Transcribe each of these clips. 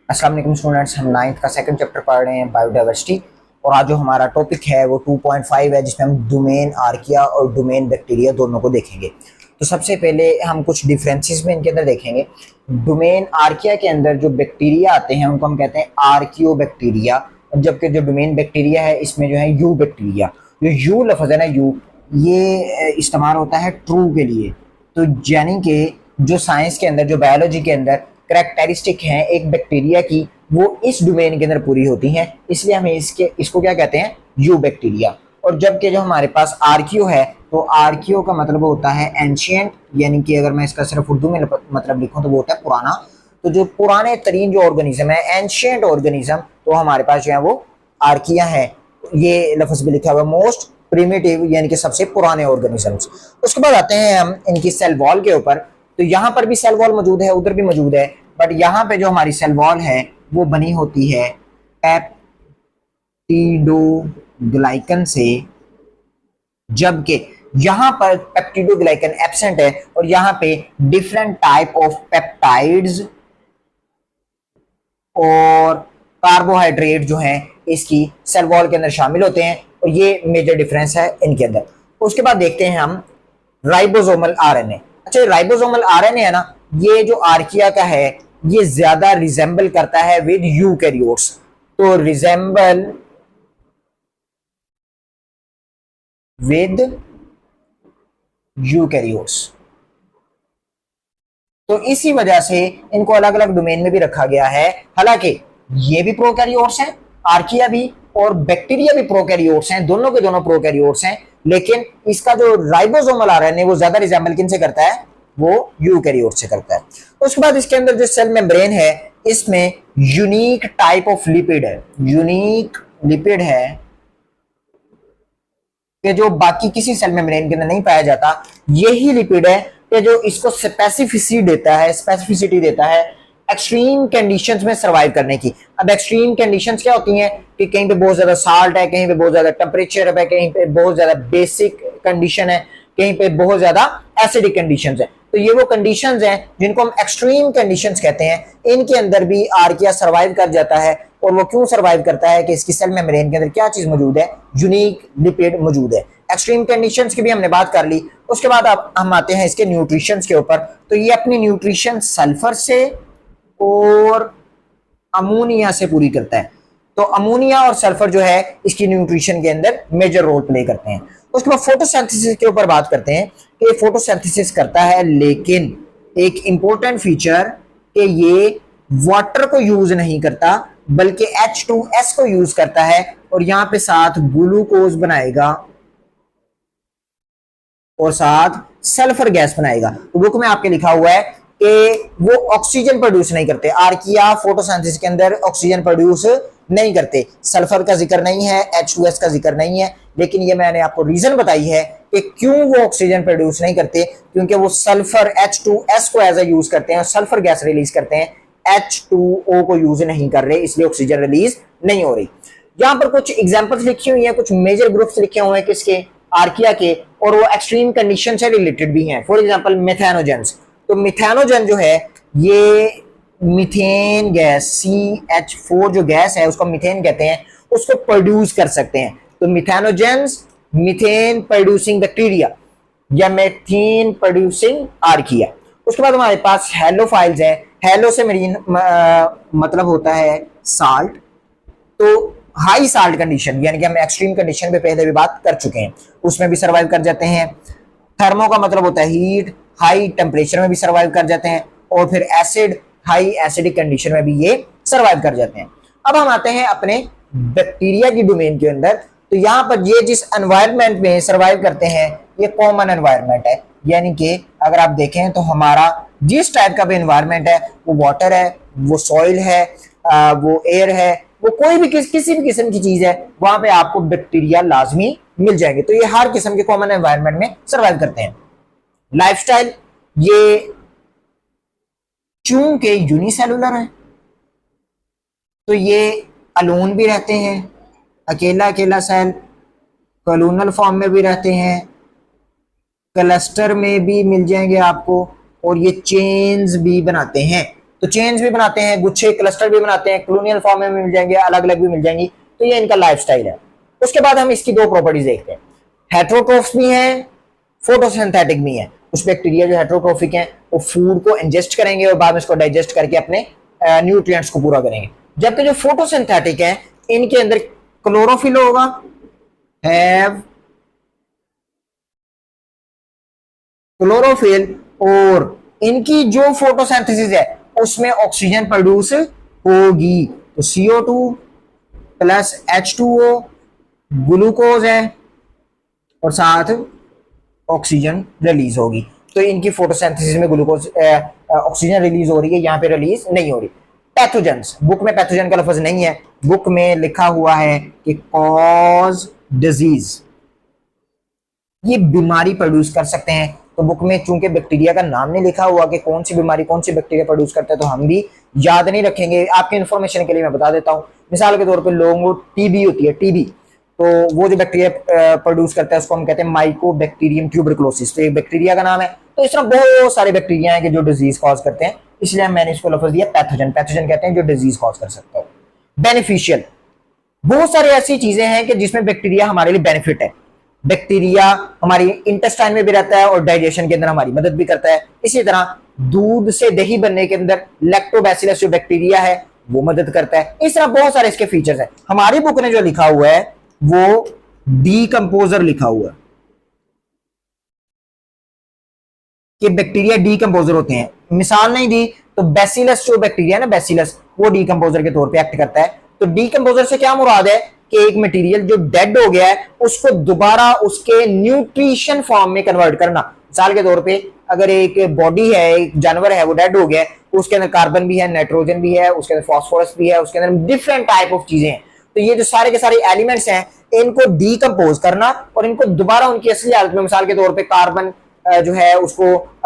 अस्सलाम वालेकुम स्टूडेंट्स, हम 9th का सेकंड चैप्टर पढ़ रहे हैं बायोडाइवर्सिटी। और आज जो हमारा टॉपिक है वो 2.5 है, जिसमें हम डोमेन आर्किया और डोमेन बैक्टीरिया दोनों को देखेंगे। तो सबसे पहले हम कुछ डिफरेंसेस में इनके अंदर देखेंगे। डोमेन आर्किया के अंदर जो बैक्टीरिया आते हैं उनको हम कहते हैं आर्कियो बैक्टीरिया, जबकि जो डोमेन बैक्टीरिया है इसमें जो है यू बैक्टीरिया। जो यू लफ्ज़ है ना, यू, ये इस्तेमाल होता है ट्रू के लिए। तो यानी कि जो साइंस के अंदर, जो बायोलॉजी के अंदर करेक्टरिस्टिक हैं एक बैक्टीरिया की, वो इस डोमेन के अंदर पूरी होती हैं, इसलिए हमें इसको क्या कहते हैं, यू बैक्टीरिया। और जबकि जो हमारे पास आर्कियो है, तो आर्कियो का मतलब होता है एंशियंट, यानी कि अगर मैं इसका सिर्फ उर्दू में मतलब लिखूं तो वो होता है पुराना। तो जो पुराने तरीन जो ऑर्गेनिज्म है, एंशियंट ऑर्गेनिज्म, तो हमारे पास जो है वो आर्किया है। ये लफ्ज भी लिखा हुआ है, मोस्ट प्रिमिटिव, यानी कि सबसे पुराने ऑर्गेनिजम्स। उसके बाद आते हैं हम इनकी सेल वॉल के ऊपर। तो यहाँ पर भी सेल वॉल मौजूद है, उधर भी मौजूद है, बट यहाँ पे जो हमारी सेल वॉल है वो बनी होती है पेप्टिडोग्लाइकन से, जबकि यहाँ पर पेप्टिडोग्लाइकन एब्सेंट है और यहाँ पे डिफरेंट टाइप ऑफ पेप्टाइड्स और कार्बोहाइड्रेट जो हैं इसकी सेल वॉल के अंदर शामिल होते हैं, और ये मेजर डिफरेंस है इनके अंदर। उसके बाद देखते हैं हम राइबोसोमल आरएनए। अच्छा, राइबोसोमल आरएनए है ना, ये जो आर्किया का है ये ज्यादा रिजेंबल करता है विद यूकैरियोट्स। तो रिजेंबल विद यूकैरियोट्स, तो इसी वजह से इनको अलग अलग डोमेन में भी रखा गया है। हालांकि ये भी प्रोकैरियोट्स हैं, आर्किया भी और बैक्टीरिया भी प्रोकैरियोट्स हैं, दोनों के दोनों प्रोकैरियोट्स हैं, लेकिन इसका जो राइबोसोमल आरएनए वो ज्यादा रिजेंबल किन से करता है, वो यूकैरियोट से करता है। उसके बाद इसके अंदर जो सेल मेम्ब्रेन है इसमें यूनिक टाइप ऑफ लिपिड है, यूनिक लिपिड है कि जो बाकी किसी सेल मेम्ब्रेन के अंदर नहीं पाया जाता। यही लिपिड है कि जो इसको स्पेसिफिसिटी देता है एक्सट्रीम कंडीशंस में सरवाइव करने की। अब एक्सट्रीम कंडीशंस क्या होती हैं कि कहीं पे बहुत ज्यादा साल्ट है, कहीं पे बहुत ज्यादा टेम्परेचर है, कहीं पे बहुत ज्यादा बेसिक कंडीशन है, कहीं पे बहुत ज्यादा एसिडिक कंडीशंस है। तो ये वो कंडीशंस हैं जिनको हम एक्सट्रीम कंडीशंस कहते हैं। इनके अंदर भी आर्किया सरवाइव कर जाता है। और वो क्यों सरवाइव करता है कि इसकी सेल मेम्ब्रेन के अंदर क्या चीज मौजूद है, यूनिक लिपिड मौजूद है। एक्सट्रीम कंडीशंस की भी हमने बात कर ली। उसके बाद अब हम आते हैं इसके न्यूट्रिशंस के ऊपर। तो ये अपनी न्यूट्रिशन सल्फर से और अमोनिया से पूरी करता है। तो अमोनिया और सल्फर जो है इसकी न्यूट्रिशन के अंदर मेजर रोल प्ले करते हैं। उसके बाद फोटोसिंथेसिस के ऊपर बात करते हैं कि फोटोसिंथेसिस करता है, लेकिन एक इंपॉर्टेंट फीचर कि ये वाटर को यूज नहीं करता बल्कि H2S को यूज करता है, और यहां पे साथ ग्लूकोज बनाएगा और साथ सल्फर गैस बनाएगा। तो बुक में आपके लिखा हुआ है कि वो ऑक्सीजन प्रोड्यूस नहीं करते। आर्किया फोटोसिंथेसिस के अंदर ऑक्सीजन प्रोड्यूस नहीं करते, सल्फर का जिक्र नहीं है, H2S का जिक्र नहीं है। लेकिन ये मैंने आपको रीजन बताई है कि क्यों वो ऑक्सीजन प्रोड्यूस नहीं करते, क्योंकि वो सल्फर H2S को एज ए यूज करते हैं और सल्फर गैस रिलीज करते हैं, H2O को यूज नहीं कर रहे, इसलिए ऑक्सीजन रिलीज नहीं हो रही। यहाँ पर कुछ एग्जांपल्स लिखी हुई हैं, कुछ मेजर ग्रुप्स लिखे हुए हैं किसके, आर्किया के, और वो एक्सट्रीम कंडीशन से रिलेटेड भी हैं। For example methanogens. तो मिथेनोजन जो है ये मीथेन गैस, CH4 जो गैस है उसको मीथेन कहते हैं, उसको प्रोड्यूस कर सकते हैं। तो मिथेनोजेंस मीथेन प्रोड्यूसिंग बैक्टीरिया या मीथेन प्रोड्यूसिंग आर्किया। उसके बाद हमारे पास हेलोफाइल्स है। हेलो से मेरी मतलब होता है साल्ट। तो हाई साल्ट कंडीशन, यानी कि हम एक्सट्रीम कंडीशन पे पहले भी बात कर चुके हैं, उसमें भी सर्वाइव कर जाते हैं। थर्मो का मतलब होता है हीट, हाई टेम्परेचर में भी सर्वाइव कर जाते हैं। और फिर एसिड, हाई एसिडिक कंडीशन में भी ये सर्वाइव कर जाते हैं। अब हम आते हैं अपने बैक्टीरिया की डोमेन के अंदर। तो यहाँ पर ये जिस एनवायरनमेंट में सर्वाइव करते हैं ये कॉमन एनवायरनमेंट है, यानी कि अगर आप देखें तो हमारा जिस टाइप का भी एनवायरनमेंट है, वो वाटर है, वो सॉइल है, वो एयर है, वो कोई भी किसी भी किस्म की चीज है, वहां पे आपको बैक्टीरिया लाजमी मिल जाएंगे। तो ये हर किस्म के कॉमन एनवायरनमेंट में सर्वाइव करते हैं। लाइफस्टाइल, ये चूंकि यूनिसेलुलर है तो ये अलोन भी रहते हैं, अकेला अकेला सेल, कॉलोनल फॉर्म में भी रहते हैं, क्लस्टर में भी मिल जाएंगे आपको, और ये चेन्स भी बनाते हैं। तो चेन्स भी बनाते हैं, गुच्छे क्लस्टर भी बनाते हैं, कॉलोनियल फॉर्म में मिल जाएंगे, अलग अलग भी मिल जाएंगी। तो ये इनका लाइफस्टाइल है। उसके बाद हम इसकी दो प्रॉपर्टीज देखते हैं, हेट्रोट्रोफ्स भी हैं, फोटोसिंथेटिक भी हैं। कुछ बैक्टीरिया जो हेट्रोट्रोफिक हैं वो फूड को इंजेस्ट करेंगे और बाद में इसको डाइजेस्ट करके अपने न्यूट्रिएंट्स को पूरा करेंगे, जबकि जो फोटोसिंथेटिक हैं इनके अंदर क्लोरोफिल होगा, हैव क्लोरोफिल, और इनकी जो फोटोसिंथेसिस है उसमें ऑक्सीजन प्रोड्यूस होगी। तो CO2 प्लस H2O ग्लूकोज है और साथ ऑक्सीजन रिलीज होगी। तो इनकी फोटोसिंथेसिस में ग्लूकोज ऑक्सीजन रिलीज हो रही है, यहां पे रिलीज नहीं हो रही। पैथोजेंस, बुक में पैथोजन का लफ्ज नहीं है, बुक में लिखा हुआ है कि कॉज डिजीज, ये बीमारी प्रोड्यूस कर सकते हैं। तो बुक में चूंकि बैक्टीरिया का नाम नहीं लिखा हुआ कि कौन सी बीमारी कौन सी बैक्टीरिया प्रोड्यूस करता है, तो हम भी याद नहीं रखेंगे। आपके इन्फॉर्मेशन के लिए मैं बता देता हूं, मिसाल के तौर पे लोगों को टीबी होती है, टीबी, तो वो जो बैक्टीरिया प्रोड्यूस करता है उसको हम कहते हैं माइकोबैक्टीरियम ट्यूबरकुलोसिस। तो एक बैक्टीरिया का नाम है। तो इस तरह बहुत सारे बैक्टीरिया हैं कि जो डिजीज कॉज करते हैं, इसलिए मैंने इसको लफ्ज दिया पैथोजन। पैथोजन कहते हैं जो डिजीज कॉज कर सकता है। बेनिफिशियल, बहुत सारी ऐसी चीजें हैं कि जिसमें बैक्टीरिया हमारे लिए बेनिफिट है। बैक्टीरिया हमारी इंटेस्टाइन में भी रहता है और डाइजेशन के अंदर हमारी मदद भी करता है। इसी तरह दूध से दही बनने के अंदर लैक्टोबैसिलस जो बैक्टीरिया है वो मदद करता है। इस तरह बहुत सारे इसके फीचर्स हैं। हमारी बुक ने जो लिखा हुआ है वो डीकंपोजर लिखा हुआ है कि बैक्टीरिया डीकंपोजर होते हैं। मिसाल नहीं दी तो बैसिलस जो बैक्टीरिया है ना, बैसिलस, वो डीकंपोजर के तौर पे एक्ट करता है। तो डीकंपोजर से क्या मुराद है कि एक मटेरियल जो डेड हो गया है उसको दोबारा उसके न्यूट्रिशन फॉर्म में कन्वर्ट करना। मिसाल के तौर पे अगर एक बॉडी है, एक जानवर है, वो डेड हो गया है, उसके अंदर कार्बन भी है, नाइट्रोजन भी है, उसके अंदर फास्फोरस भी है, उसके अंदर डिफरेंट टाइप ऑफ चीजें हैं। तो ये जो सारे के सारे एलिमेंट्स हैं इनको डीकंपोज करना और इनको दोबारा उनकी असली हालत में, मिसाल के तौर पे कार्बन जो है उसको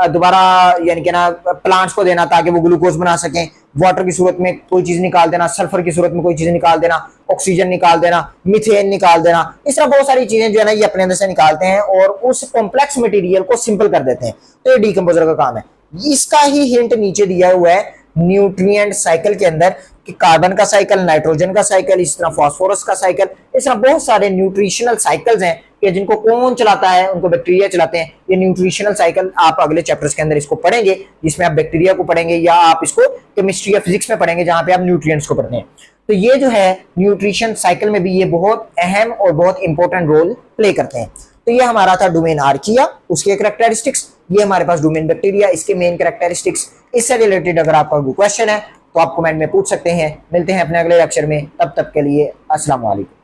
दोबारा यानी कि ना प्लांट्स को देना ताकि वो ग्लूकोज बना सकें, वाटर की सूरत में कोई चीज निकाल देना, सल्फर की सूरत में कोई चीज निकाल देना, ऑक्सीजन निकाल देना, मीथेन निकाल देना। इस तरह बहुत सारी चीजें जो है ना ये अपने अंदर से निकालते हैं और उस कॉम्प्लेक्स मटेरियल को सिंपल कर देते हैं। तो ये डीकंपोजर का काम है। इसका ही हिंट नीचे दिया हुआ है न्यूट्रिएंट साइकिल के अंदर कि कार्बन का साइकिल, नाइट्रोजन का साइकिल, इस तरह फास्फोरस का साइकिल, इस तरह बहुत सारे न्यूट्रिशनल साइकिल्स हैं कि जिनको कौन चलाता है, उनको बैक्टीरिया चलाते हैं। ये न्यूट्रिशनल साइकिल आप अगले चैप्टर्स के अंदर इसको पढ़ेंगे, जिसमें आप बैक्टीरिया को पढ़ेंगे या आप इसको केमिस्ट्री या फिजिक्स में पढ़ेंगे जहां पे आप न्यूट्रिएंट्स को पढ़ते हैं। तो ये जो है न्यूट्रिशन साइकिल में भी ये बहुत अहम और बहुत इंपॉर्टेंट रोल प्ले करते हैं। तो ये हमारा था डोमेन आर्किया, उसके कैरेक्टरिस्टिक्स। ये हमारे पास डोमेन बैक्टीरिया, इसके मेन कैरेक्टरिस्टिक्स। इससे रिलेटेड अगर आपका कोई क्वेश्चन है तो आप कमेंट में पूछ सकते हैं। मिलते हैं अपने अगले लेक्चर में, तब तक के लिए अस्सलाम वालेकुम।